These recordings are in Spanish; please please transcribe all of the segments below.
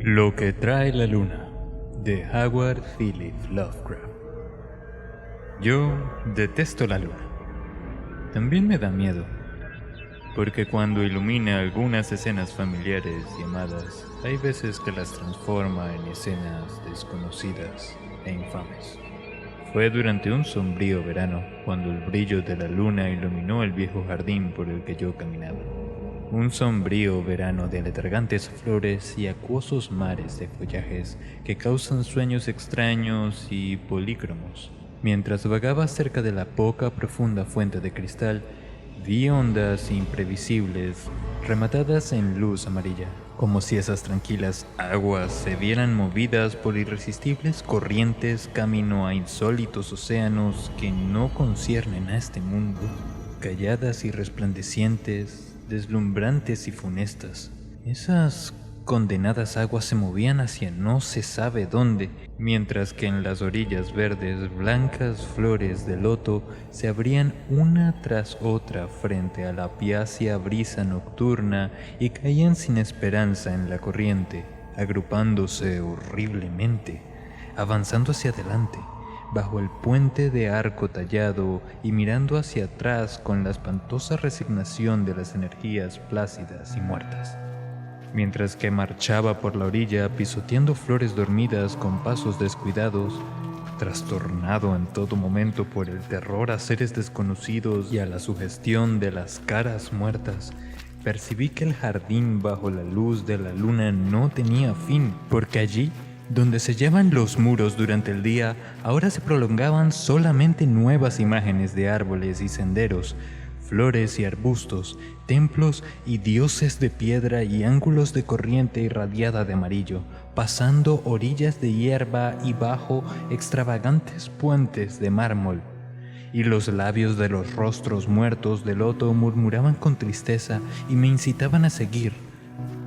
Lo que trae la luna, de Howard Philip Lovecraft. Yo detesto la luna. También me da miedo, porque cuando ilumina algunas escenas familiares y amadas, hay veces que las transforma en escenas desconocidas e infames. Fue durante un sombrío verano cuando el brillo de la luna iluminó el viejo jardín por el que yo caminaba. Un sombrío verano de letargantes flores y acuosos mares de follajes que causan sueños extraños y polícromos. Mientras vagaba cerca de la poca profunda fuente de cristal, vi ondas imprevisibles rematadas en luz amarilla, como si esas tranquilas aguas se vieran movidas por irresistibles corrientes camino a insólitos océanos que no conciernen a este mundo, calladas y resplandecientes, deslumbrantes y funestas. Esas condenadas aguas se movían hacia no se sabe dónde, mientras que en las orillas verdes blancas flores de loto se abrían una tras otra frente a la piacia brisa nocturna y caían sin esperanza en la corriente, agrupándose horriblemente, avanzando hacia adelante, bajo el puente de arco tallado y mirando hacia atrás con la espantosa resignación de las energías plácidas y muertas. Mientras que marchaba por la orilla pisoteando flores dormidas con pasos descuidados, trastornado en todo momento por el terror a seres desconocidos y a la sugestión de las caras muertas, percibí que el jardín bajo la luz de la luna no tenía fin, porque allí, donde se llevan los muros durante el día, ahora se prolongaban solamente nuevas imágenes de árboles y senderos, flores y arbustos, templos y dioses de piedra y ángulos de corriente irradiada de amarillo, pasando orillas de hierba y bajo extravagantes puentes de mármol. Y los labios de los rostros muertos de loto murmuraban con tristeza y me incitaban a seguir.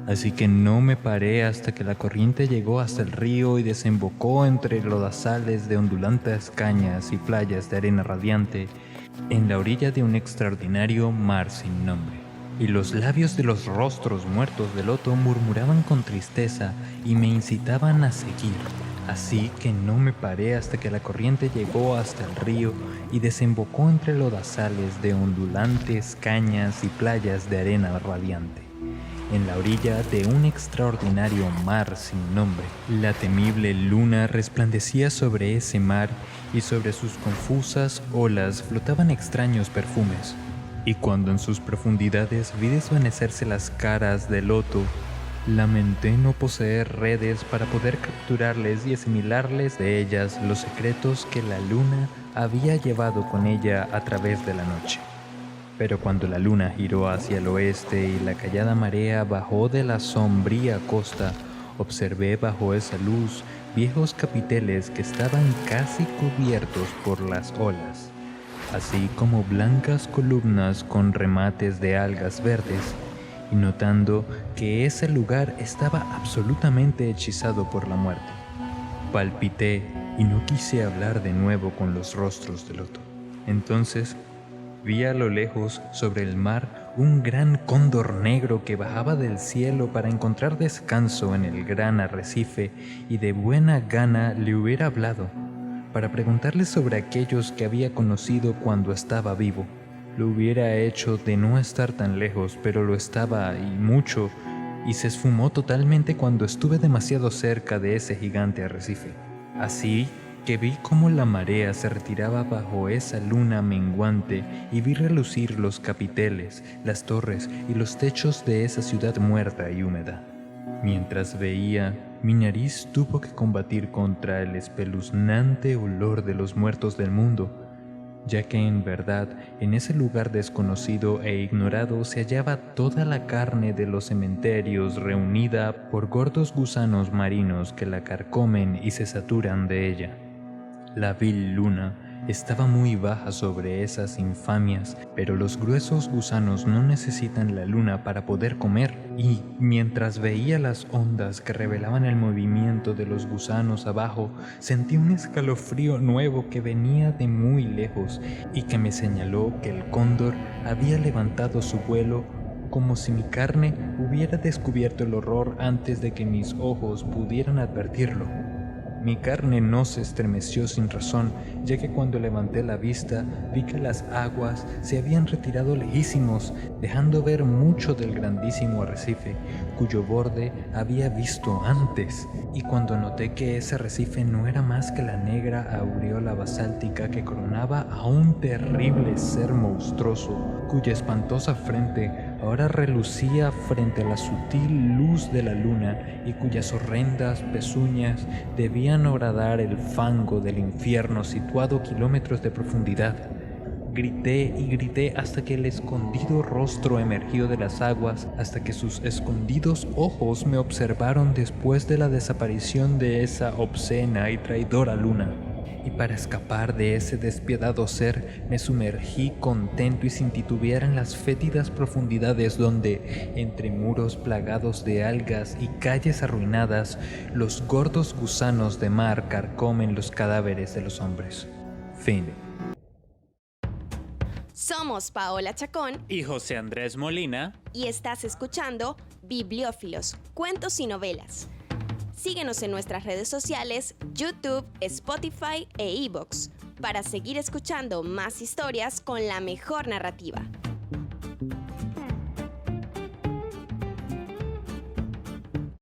Así que no me paré hasta que la corriente llegó hasta el río y desembocó entre lodazales de ondulantes cañas y playas de arena radiante en la orilla de un extraordinario mar sin nombre. Y los labios de los rostros muertos de loto murmuraban con tristeza y me incitaban a seguir. Así que no me paré hasta que la corriente llegó hasta el río y desembocó entre lodazales de ondulantes cañas y playas de arena radiante, en la orilla de un extraordinario mar sin nombre. La temible luna resplandecía sobre ese mar y sobre sus confusas olas flotaban extraños perfumes. Y cuando en sus profundidades vi desvanecerse las caras de loto, lamenté no poseer redes para poder capturarles y asimilarles de ellas los secretos que la luna había llevado con ella a través de la noche. Pero cuando la luna giró hacia el oeste y la callada marea bajó de la sombría costa, observé bajo esa luz viejos capiteles que estaban casi cubiertos por las olas, así como blancas columnas con remates de algas verdes, y notando que ese lugar estaba absolutamente hechizado por la muerte, palpité y no quise hablar de nuevo con los rostros de loto. Entonces vi a lo lejos, sobre el mar, un gran cóndor negro que bajaba del cielo para encontrar descanso en el gran arrecife, y de buena gana le hubiera hablado, para preguntarle sobre aquellos que había conocido cuando estaba vivo. Lo hubiera hecho de no estar tan lejos, pero lo estaba y mucho, y se esfumó totalmente cuando estuve demasiado cerca de ese gigante arrecife. Así que vi cómo la marea se retiraba bajo esa luna menguante y vi relucir los capiteles, las torres y los techos de esa ciudad muerta y húmeda. Mientras veía, mi nariz tuvo que combatir contra el espeluznante olor de los muertos del mundo, ya que en verdad en ese lugar desconocido e ignorado se hallaba toda la carne de los cementerios reunida por gordos gusanos marinos que la carcomen y se saturan de ella. La vil luna estaba muy baja sobre esas infamias, pero los gruesos gusanos no necesitan la luna para poder comer, y mientras veía las ondas que revelaban el movimiento de los gusanos abajo, sentí un escalofrío nuevo que venía de muy lejos y que me señaló que el cóndor había levantado su vuelo como si mi carne hubiera descubierto el horror antes de que mis ojos pudieran advertirlo. Mi carne no se estremeció sin razón, ya que cuando levanté la vista vi que las aguas se habían retirado lejísimos, dejando ver mucho del grandísimo arrecife, cuyo borde había visto antes. Y cuando noté que ese arrecife no era más que la negra aureola basáltica que coronaba a un terrible ser monstruoso, cuya espantosa frente ahora relucía frente a la sutil luz de la luna y cuyas horrendas pezuñas debían horadar el fango del infierno situado a kilómetros de profundidad. Grité y grité hasta que el escondido rostro emergió de las aguas, hasta que sus escondidos ojos me observaron después de la desaparición de esa obscena y traidora luna. Y para escapar de ese despiadado ser, me sumergí contento y sin titubear en las fétidas profundidades donde, entre muros plagados de algas y calles arruinadas, los gordos gusanos de mar carcomen los cadáveres de los hombres. Fin. Somos Paola Chacón y José Andrés Molina, y estás escuchando Bibliófilos, Cuentos y Novelas. Síguenos en nuestras redes sociales, YouTube, Spotify e iVoox, para seguir escuchando más historias con la mejor narrativa.